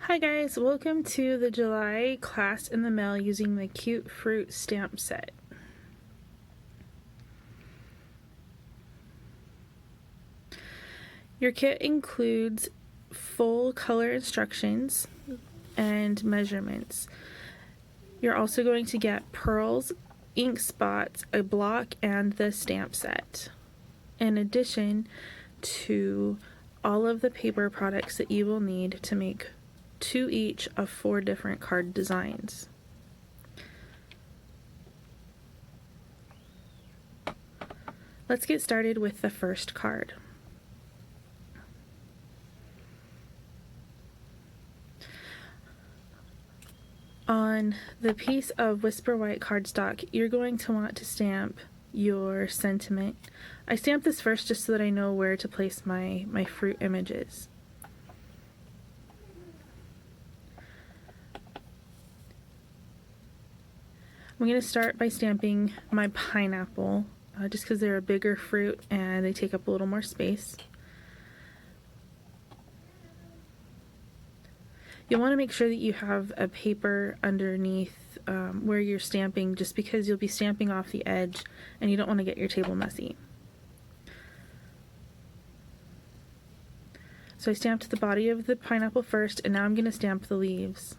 Hi guys, welcome to the July class in the mail using the Cute Fruit stamp set. Your kit includes full color instructions and measurements. You're also going to get pearls, ink spots, a block, and the stamp set. In addition to all of the paper products that you will need to make 2 each of 4 different card designs. Let's get started with the first card. On the piece of Whisper White cardstock, you're going to want to stamp your sentiment. I stamped this first just so that I know where to place my fruit images. I'm going to start by stamping my pineapple, just because they're a bigger fruit and they take up a little more space. You'll want to make sure that you have a paper underneath where you're stamping, just because you'll be stamping off the edge and you don't want to get your table messy. So I stamped the body of the pineapple first, and now I'm going to stamp the leaves.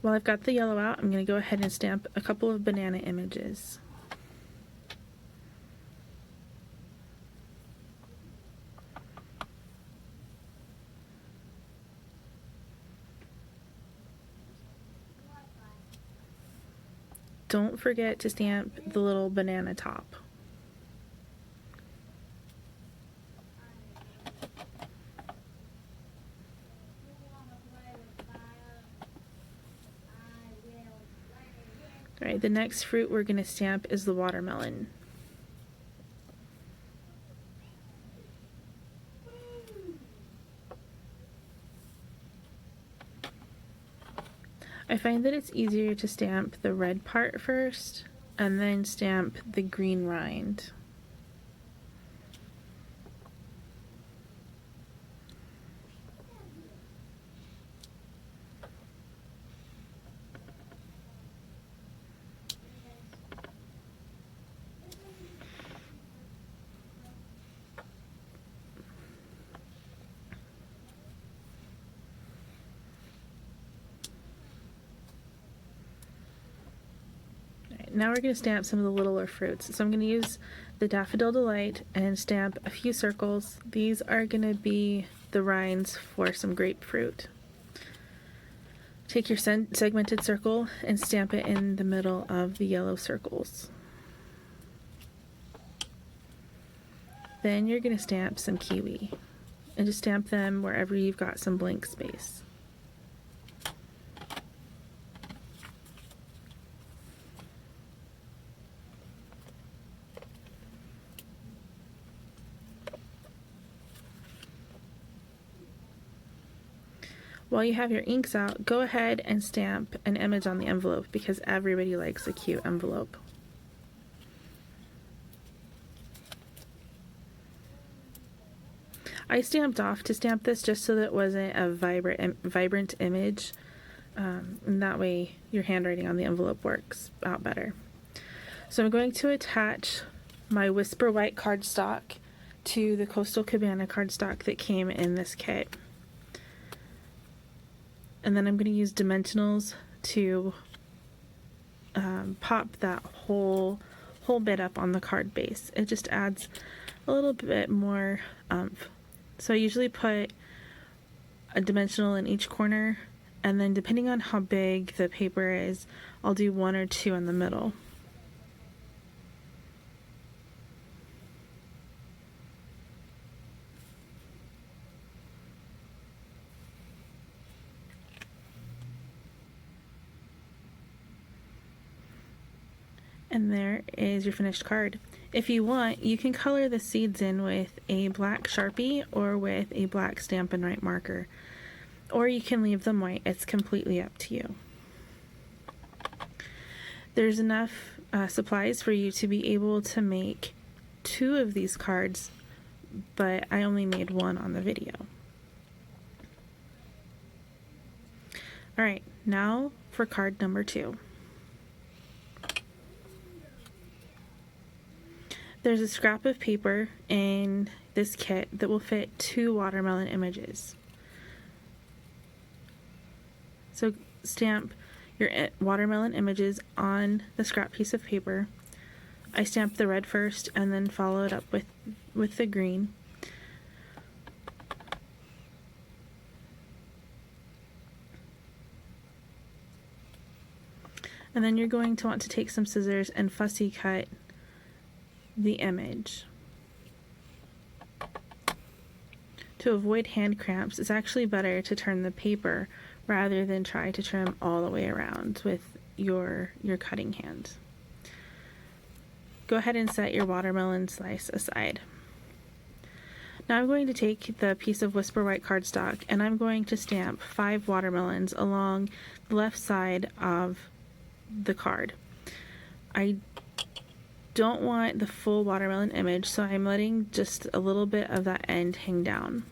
While I've got the yellow out, I'm going to go ahead and stamp a couple of banana images. Don't forget to stamp the little banana top. Alright, the next fruit we're going to stamp is the watermelon. I find that it's easier to stamp the red part first and then stamp the green rind. Now we're going to stamp some of the littler fruits. So I'm going to use the Daffodil Delight and stamp a few circles. These are going to be the rinds for some grapefruit. Take your segmented circle and stamp it in the middle of the yellow circles. Then you're going to stamp some kiwi and just stamp them wherever you've got some blank space. While you have your inks out, go ahead and stamp an image on the envelope, because everybody likes a cute envelope. I stamped off to stamp this just so that it wasn't a vibrant image, and that way your handwriting on the envelope works out better. So I'm going to attach my Whisper White cardstock to the Coastal Cabana cardstock that came in this kit. And then I'm going to use dimensionals to pop that whole bit up on the card base. It just adds a little bit more oomph. So I usually put a dimensional in each corner, and then depending on how big the paper is, I'll do 1 or 2 in the middle. And there is your finished card. If you want, you can color the seeds in with a black Sharpie or with a black Stampin' Up marker. Or you can leave them white. It's completely up to you. There's enough supplies for you to be able to make 2 of these cards, but I only made 1 on the video. Alright, now for card number 2. There's a scrap of paper in this kit that will fit 2 watermelon images. So stamp your watermelon images on the scrap piece of paper. I stamped the red first and then followed up with the green. And then you're going to want to take some scissors and fussy cut the image. To avoid hand cramps, it's actually better to turn the paper rather than try to trim all the way around with your cutting hand. Go ahead and set your watermelon slice aside. Now I'm going to take the piece of Whisper White cardstock and I'm going to stamp 5 watermelons along the left side of the card. I don't want the full watermelon image, so I'm letting just a little bit of that end hang down.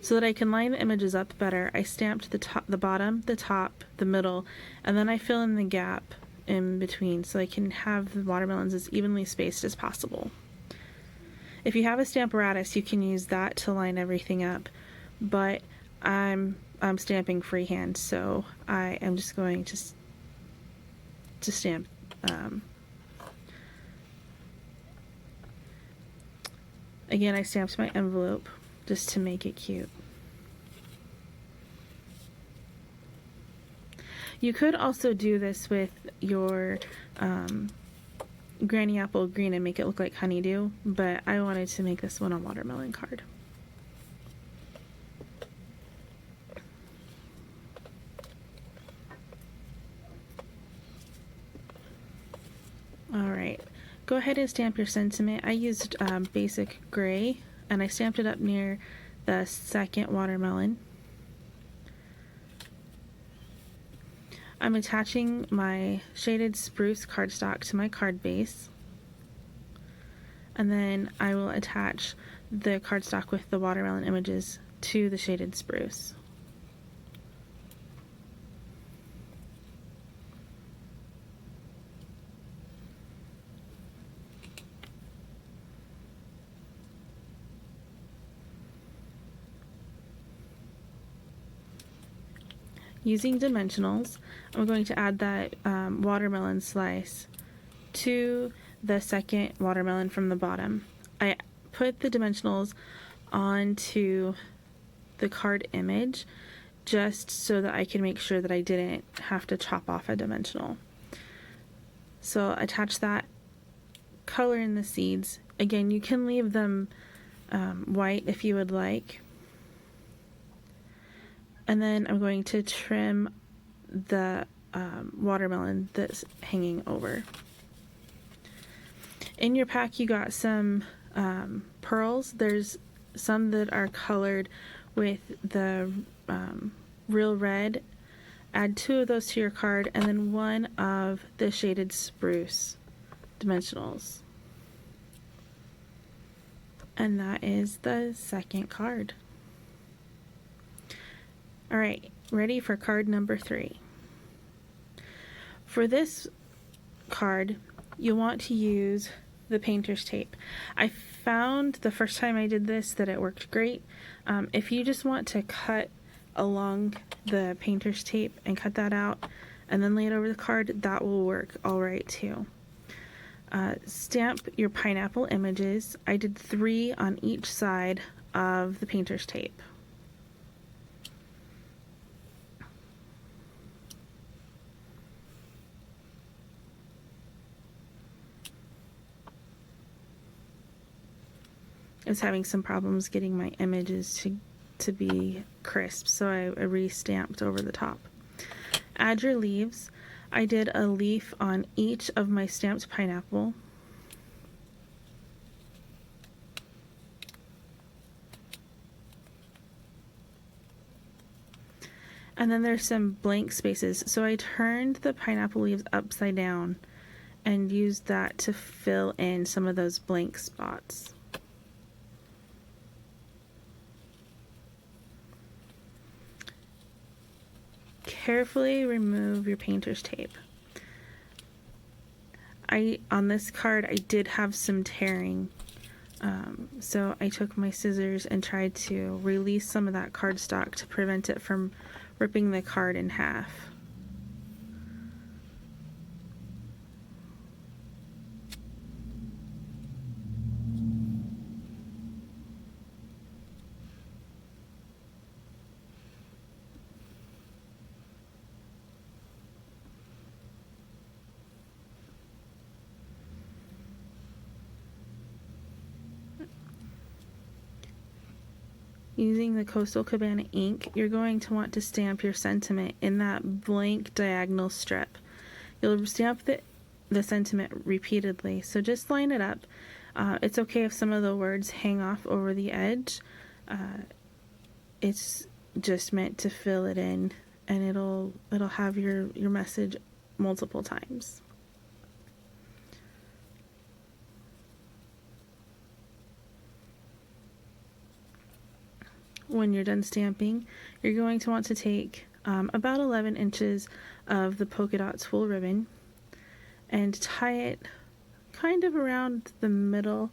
So that I can line the images up better, I stamped the top, the bottom, the top, the middle, and then I fill in the gap in between so I can have the watermelons as evenly spaced as possible. If you have a Stamparatus, you can use that to line everything up, but I'm stamping freehand, so I am just going to stamp again. I stamped my envelope just to make it cute. You could also do this with your Granny Apple Green and make it look like honeydew, but I wanted to make this one a watermelon card. Alright, go ahead and stamp your sentiment. I used basic gray and I stamped it up near the second watermelon. I'm attaching my shaded spruce cardstock to my card base, and then I will attach the cardstock with the watermelon images to the shaded spruce. Using dimensionals, I'm going to add that watermelon slice to the second watermelon from the bottom. I put the dimensionals onto the card image just so that I can make sure that I didn't have to chop off a dimensional. So attach that, color in the seeds. Again, you can leave them white if you would like. And then I'm going to trim the watermelon that's hanging over. In your pack you got some pearls. There's some that are colored with the real red. Add 2 of those to your card and then 1 of the shaded spruce dimensionals. And that is the second card. Alright, ready for card number 3. For this card, you want to use the painter's tape. I found the first time I did this that it worked great. If you just want to cut along the painter's tape and cut that out and then lay it over the card, that will work alright too. Stamp your pineapple images. I did 3 on each side of the painter's tape. I was having some problems getting my images to be crisp, so I re-stamped over the top. Add your leaves. I did a leaf on each of my stamped pineapple. And then there's some blank spaces. So I turned the pineapple leaves upside down and used that to fill in some of those blank spots. Carefully remove your painter's tape. On this card, I did have some tearing. So I took my scissors and tried to release some of that cardstock to prevent it from ripping the card in half. Using the Coastal Cabana ink, you're going to want to stamp your sentiment in that blank diagonal strip. You'll stamp the sentiment repeatedly, so just line it up. It's okay if some of the words hang off over the edge. It's just meant to fill it in, and it'll have your message multiple times. When you're done stamping, you're going to want to take about 11 inches of the polka dot tulle ribbon and tie it kind of around the middle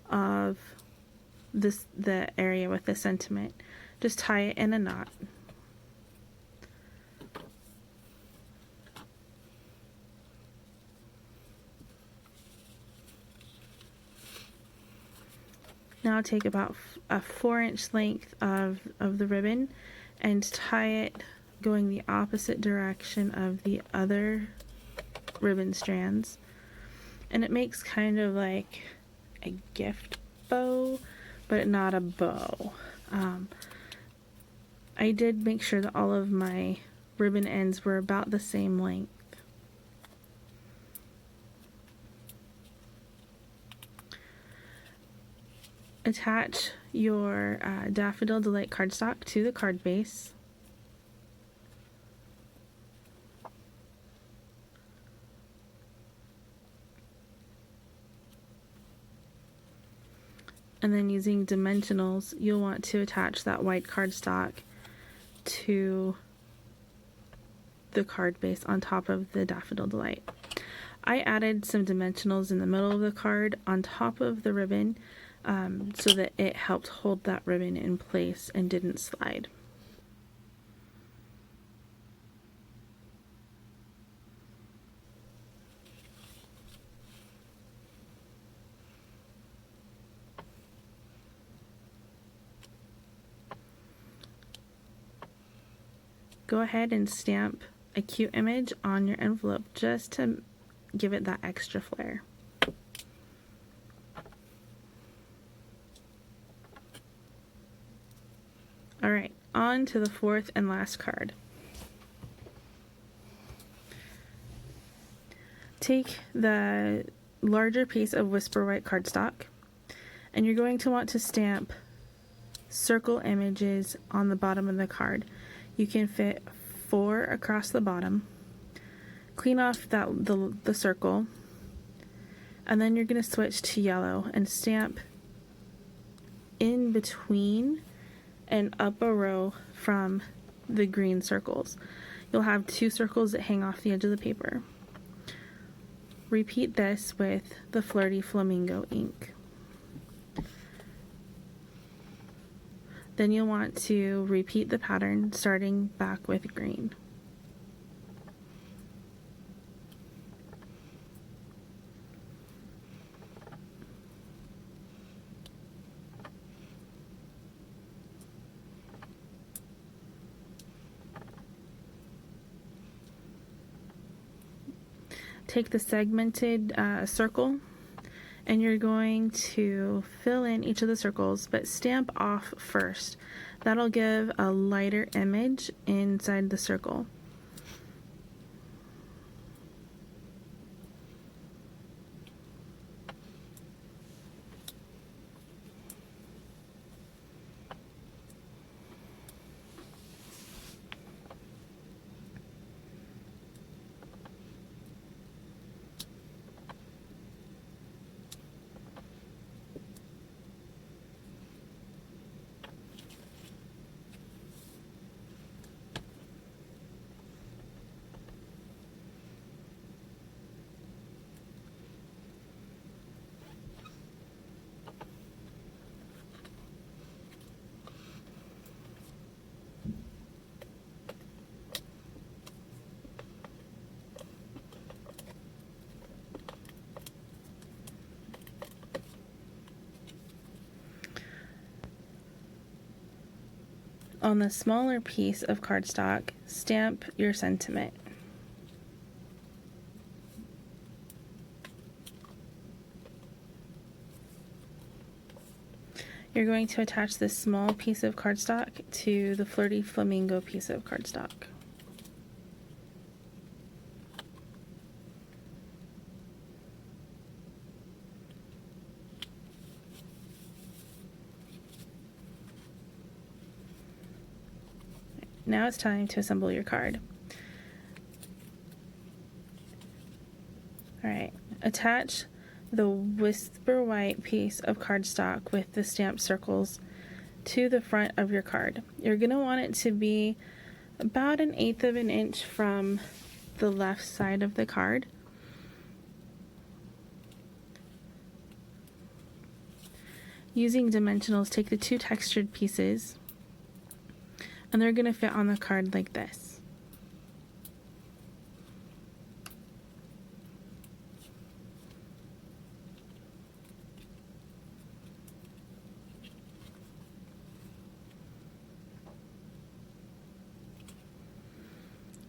of the area with the sentiment. Just tie it in a knot. Now take about a 4-inch length of the ribbon and tie it going the opposite direction of the other ribbon strands. And it makes kind of like a gift bow, but not a bow. I did make sure that all of my ribbon ends were about the same length. Attach your Daffodil Delight cardstock to the card base. And then using dimensionals, you'll want to attach that white cardstock to the card base on top of the Daffodil Delight. I added some dimensionals in the middle of the card on top of the ribbon so that it helped hold that ribbon in place and didn't slide. Go ahead and stamp a cute image on your envelope just to give it that extra flair. Alright, on to the fourth and last card. Take the larger piece of Whisper White cardstock, and you're going to want to stamp circle images on the bottom of the card. You can fit 4 across the bottom. Clean off the circle, and then you're going to switch to yellow and stamp in between and up a row from the green circles. You'll have 2 circles that hang off the edge of the paper. Repeat this with the Flirty Flamingo ink. Then you'll want to repeat the pattern starting back with green. Take the segmented circle, and you're going to fill in each of the circles, but stamp off first. That'll give a lighter image inside the circle. On the smaller piece of cardstock, stamp your sentiment. You're going to attach this small piece of cardstock to the Flirty Flamingo piece of cardstock. Now it's time to assemble your card. Alright, attach the Whisper White piece of cardstock with the stamped circles to the front of your card. You're going to want it to be about 1/8 of an inch from the left side of the card. Using dimensionals, take the 2 textured pieces, and they're going to fit on the card like this.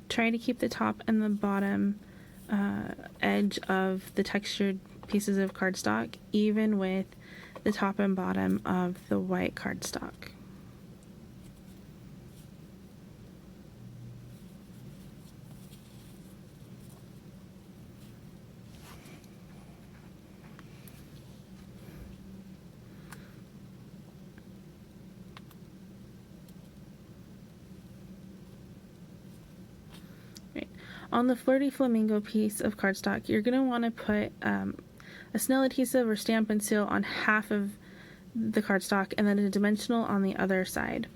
Try to keep the top and the bottom edge of the textured pieces of cardstock even with the top and bottom of the white cardstock. On the Flirty Flamingo piece of cardstock, you're going to want to put a Snell adhesive or Stampin' Seal on half of the cardstock and then a dimensional on the other side.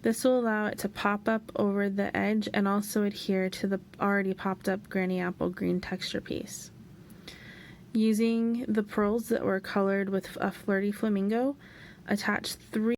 This will allow it to pop up over the edge and also adhere to the already popped up Granny Apple green texture piece. Using the pearls that were colored with a Flirty Flamingo, attach 3